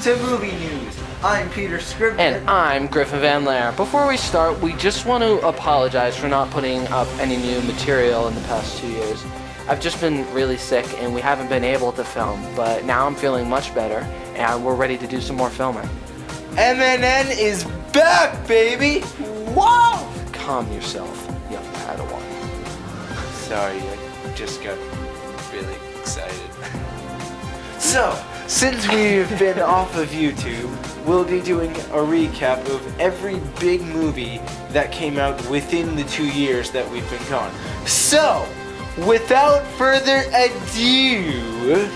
to Movie News. I'm Peter Scribner. And I'm Griffin Van Laer. Before we start, we just want to apologize for not putting up any new material in the past 2 years. I've just been really sick and we haven't been able to film, but now I'm feeling much better and we're ready to do some more filming. MNN is back, baby! Whoa! Calm yourself, young Padawan. Sorry, I just got really excited. So, since we've been off of YouTube, we'll be doing a recap of every big movie that came out within the 2 years that we've been gone. So, without further ado,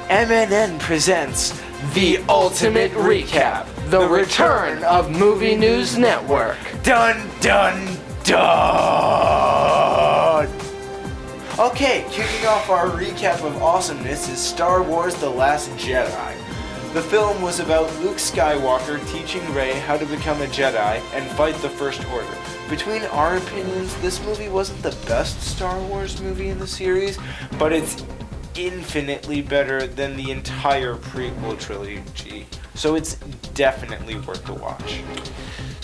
MNN presents The Ultimate Recap, the return of Movie News Network. Dun Dun Dun! Okay, kicking off our recap of awesomeness is Star Wars The Last Jedi. The film was about Luke Skywalker teaching Rey how to become a Jedi and fight the First Order. Between our opinions, this movie wasn't the best Star Wars movie in the series, but it's infinitely better than the entire prequel trilogy, so it's definitely worth the watch.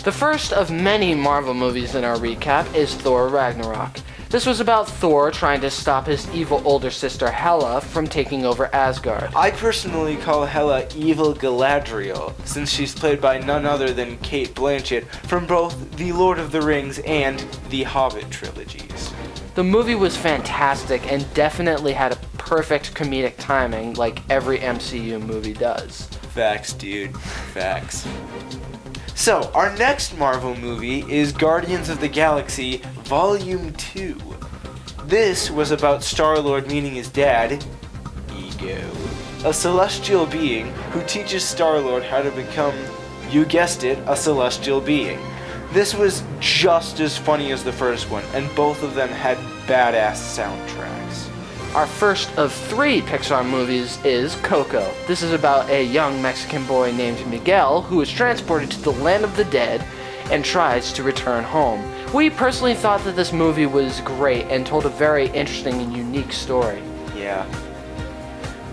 The first of many Marvel movies in our recap is Thor Ragnarok. This was about Thor trying to stop his evil older sister Hela from taking over Asgard. I personally call Hela Evil Galadriel, since she's played by none other than Cate Blanchett from both the Lord of the Rings and the Hobbit trilogies. The movie was fantastic and definitely had a perfect comedic timing like every MCU movie does. Facts, dude. Facts. So, our next Marvel movie is Guardians of the Galaxy Volume 2. This was about Star-Lord meeting his dad, Ego, a celestial being who teaches Star-Lord how to become, you guessed it, a celestial being. This was just as funny as the first one, and both of them had badass soundtracks. Our first of 3 Pixar movies is Coco. This is about a young Mexican boy named Miguel who is transported to the land of the dead and tries to return home. We personally thought that this movie was great and told a very interesting and unique story. Yeah.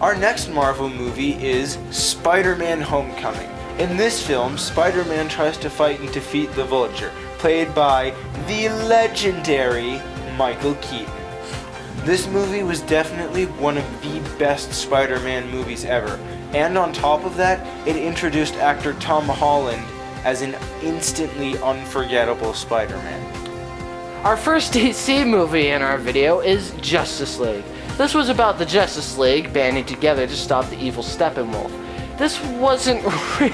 Our next Marvel movie is Spider-Man Homecoming. In this film, Spider-Man tries to fight and defeat the Vulture, played by the legendary Michael Keaton. This movie was definitely one of the best Spider-Man movies ever, and on top of that, it introduced actor Tom Holland as an instantly unforgettable Spider-Man. Our first DC movie in our video is Justice League. This was about the Justice League banding together to stop the evil Steppenwolf. This wasn't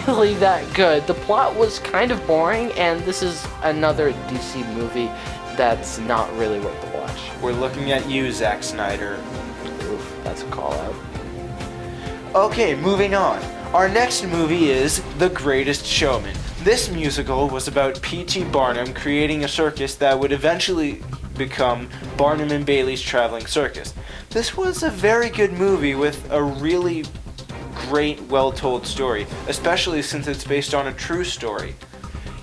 really that good. The plot was kind of boring, and this is another DC movie that's not really worth the watch. We're looking at you, Zack Snyder. Oof, that's a call out. Okay, moving on. Our next movie is The Greatest Showman. This musical was about P.T. Barnum creating a circus that would eventually become Barnum and Bailey's Traveling Circus. This was a very good movie with a really great, well-told story, especially since it's based on a true story.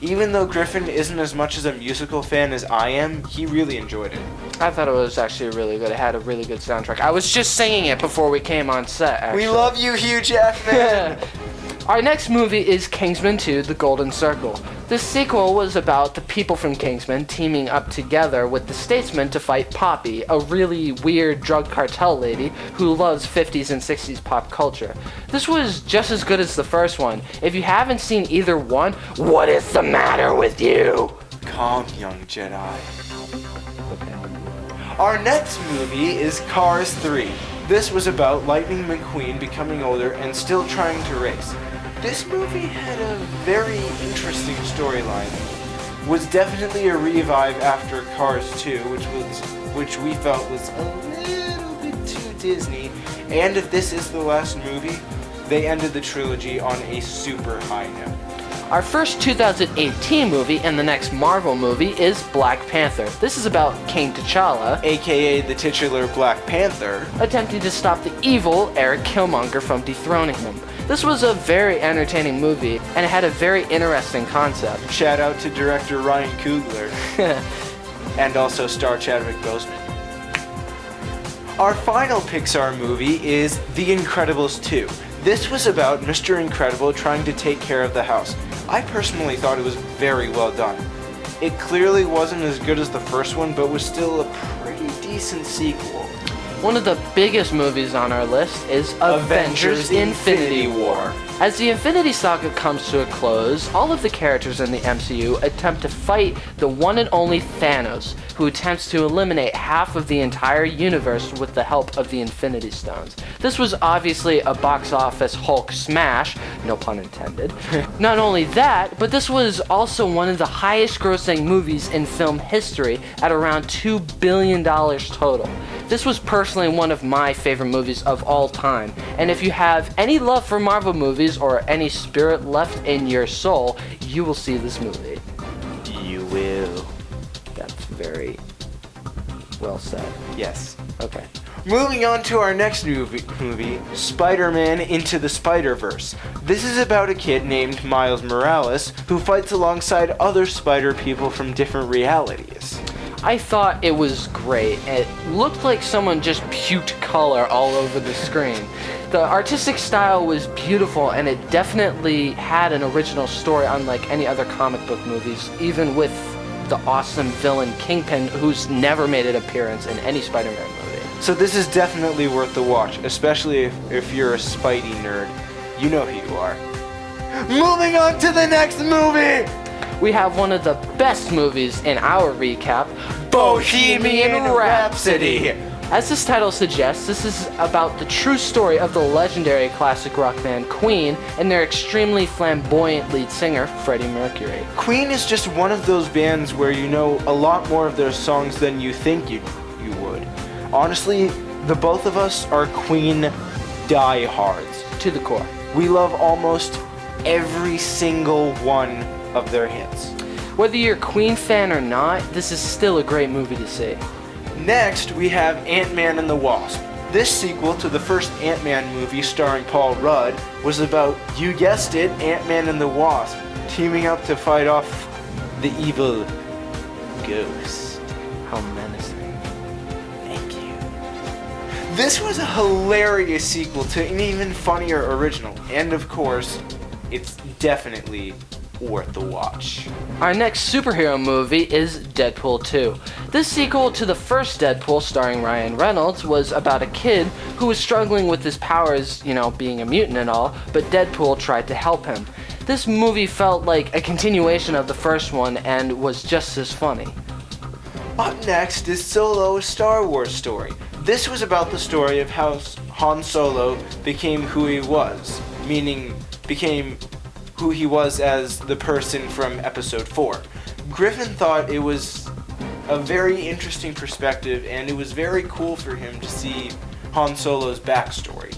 Even though Griffin isn't as much as a musical fan as I am, he really enjoyed it. I thought it was actually really good. It had a really good soundtrack. I was just singing it before we came on set, actually. We love you, Hugh Jackman! Our next movie is Kingsman 2: The Golden Circle. This sequel was about the people from Kingsman teaming up together with the Statesmen to fight Poppy, a really weird drug cartel lady who loves 50s and 60s pop culture. This was just as good as the first one. If you haven't seen either one, what is the matter with you? Calm, young Jedi. Our next movie is Cars 3. This was about Lightning McQueen becoming older and still trying to race. This movie had a very interesting storyline. Was definitely a revive after Cars 2, which we felt was a little bit too Disney. And if this is the last movie, they ended the trilogy on a super high note. Our first 2018 movie and the next Marvel movie is Black Panther. This is about King T'Challa, AKA the titular Black Panther, attempting to stop the evil Eric Killmonger from dethroning him. This was a very entertaining movie, and it had a very interesting concept. Shout out to director Ryan Coogler, and also star Chadwick Boseman. Our final Pixar movie is The Incredibles 2. This was about Mr. Incredible trying to take care of the house. I personally thought it was very well done. It clearly wasn't as good as the first one, but was still a pretty decent sequel. One of the biggest movies on our list is Avengers Infinity War. As the Infinity Saga comes to a close, all of the characters in the MCU attempt to fight the one and only Thanos, who attempts to eliminate half of the entire universe with the help of the Infinity Stones. This was obviously a box office Hulk smash, no pun intended. Not only that, but this was also one of the highest grossing movies in film history at around $2 billion total. This was personally one of my favorite movies of all time, and if you have any love for Marvel movies or any spirit left in your soul, you will see this movie. You will. That's very well said. Yes. Okay. Moving on to our next movie, Spider-Man Into the Spider-Verse. This is about a kid named Miles Morales who fights alongside other spider people from different realities. I thought it was great. It looked like someone just puked color all over the screen. The artistic style was beautiful, and it definitely had an original story unlike any other comic book movies, even with the awesome villain Kingpin, who's never made an appearance in any Spider-Man movie. So this is definitely worth the watch, especially if you're a Spidey nerd. You know who you are. Moving on to the next movie! We have one of the best movies in our recap, Bohemian Rhapsody. As this title suggests, this is about the true story of the legendary classic rock band Queen and their extremely flamboyant lead singer, Freddie Mercury. Queen is just one of those bands where you know a lot more of their songs than you think you would. Honestly, the both of us are Queen diehards. To the core. We love almost every single one of their hits. Whether you're a Queen fan or not, this is still a great movie to see. Next, we have Ant-Man and the Wasp. This sequel to the first Ant-Man movie starring Paul Rudd was about, you guessed it, Ant-Man and the Wasp teaming up to fight off the evil Ghost. How menacing. Thank you. This was a hilarious sequel to an even funnier original, and of course, it's definitely worth the watch. Our next superhero movie is Deadpool 2. This sequel to the first Deadpool starring Ryan Reynolds was about a kid who was struggling with his powers, being a mutant and all, but Deadpool tried to help him. This movie felt like a continuation of the first one and was just as funny. Up next is Solo: A Star Wars Story. This was about the story of how Han Solo became who he was, meaning became who he was as the person from Episode 4. Griffin thought it was a very interesting perspective, and it was very cool for him to see Han Solo's backstory.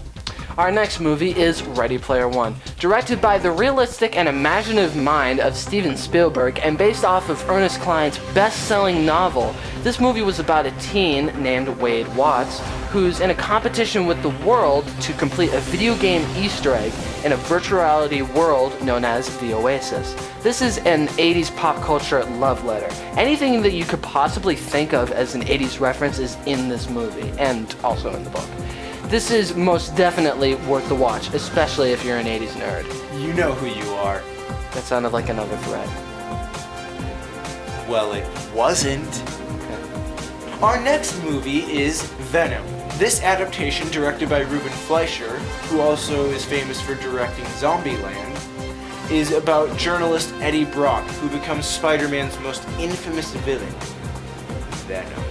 Our next movie is Ready Player One. Directed by the realistic and imaginative mind of Steven Spielberg and based off of Ernest Cline's best-selling novel, this movie was about a teen named Wade Watts who's in a competition with the world to complete a video game Easter egg in a virtual reality world known as the Oasis. This is an 80s pop culture love letter. Anything that you could possibly think of as an 80s reference is in this movie, and also in the book. This is most definitely worth the watch, especially if you're an 80s nerd. You know who you are. That sounded like another threat. Well, it wasn't. Our next movie is Venom. This adaptation, directed by Ruben Fleischer, who also is famous for directing Zombieland, is about journalist Eddie Brock, who becomes Spider-Man's most infamous villain, Venom.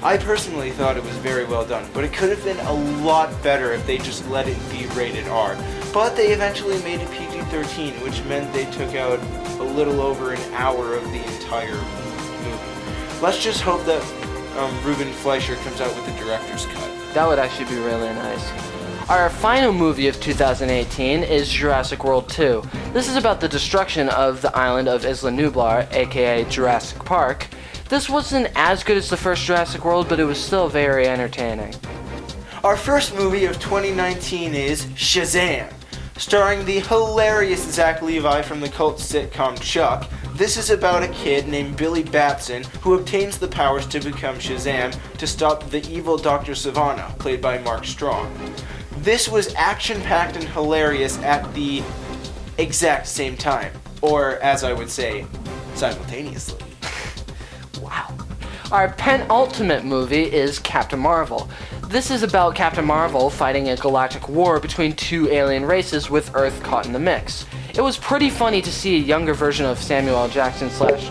I personally thought it was very well done, but it could have been a lot better if they just let it be rated R. But they eventually made it PG-13, which meant they took out a little over an hour of the entire movie. Let's just hope that Ruben Fleischer comes out with the director's cut. That would actually be really nice. Our final movie of 2018 is Jurassic World 2. This is about the destruction of the island of Isla Nublar, aka Jurassic Park. This wasn't as good as the first Jurassic World, but it was still very entertaining. Our first movie of 2019 is Shazam. Starring the hilarious Zach Levi from the cult sitcom Chuck, this is about a kid named Billy Batson who obtains the powers to become Shazam to stop the evil Dr. Sivana, played by Mark Strong. This was action-packed and hilarious at the exact same time. Or, as I would say, simultaneously. Wow. Our penultimate movie is Captain Marvel. This is about Captain Marvel fighting a galactic war between two alien races with Earth caught in the mix. It was pretty funny to see a younger version of Samuel L. Jackson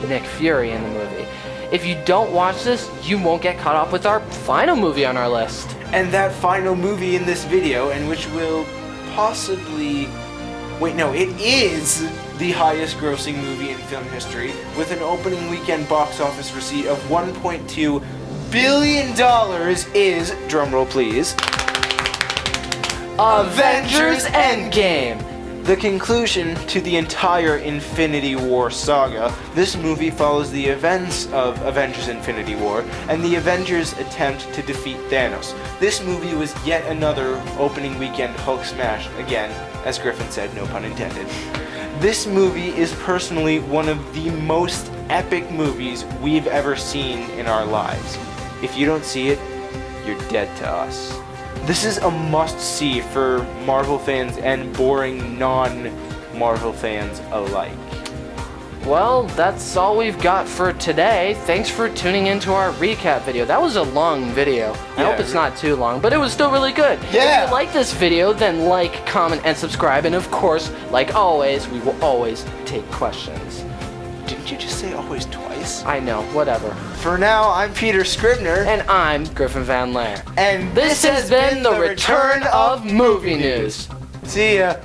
/ Nick Fury in the movie. If you don't watch this, you won't get caught up with our final movie on our list. And that final movie in this video, and which will possibly... Wait, no, it is the highest grossing movie in film history, with an opening weekend box office receipt of $1.2 billion is, drumroll please, Avengers Endgame! The conclusion to the entire Infinity War saga. This movie follows the events of Avengers Infinity War and the Avengers' attempt to defeat Thanos. This movie was yet another opening weekend Hulk smash, again, as Griffin said, no pun intended. This movie is personally one of the most epic movies we've ever seen in our lives. If you don't see it, you're dead to us. This is a must-see for Marvel fans and boring non-Marvel fans alike. Well, that's all we've got for today. Thanks for tuning into our recap video. That was a long video. I hope it's not too long, but it was still really good. Yeah. If you like this video, then like, comment, and subscribe. And of course, like always, we will always take questions. Didn't you just say always twice? I know, whatever. For now, I'm Peter Scribner. And I'm Griffin Van Lair. And This has been the return of Movie News. See ya.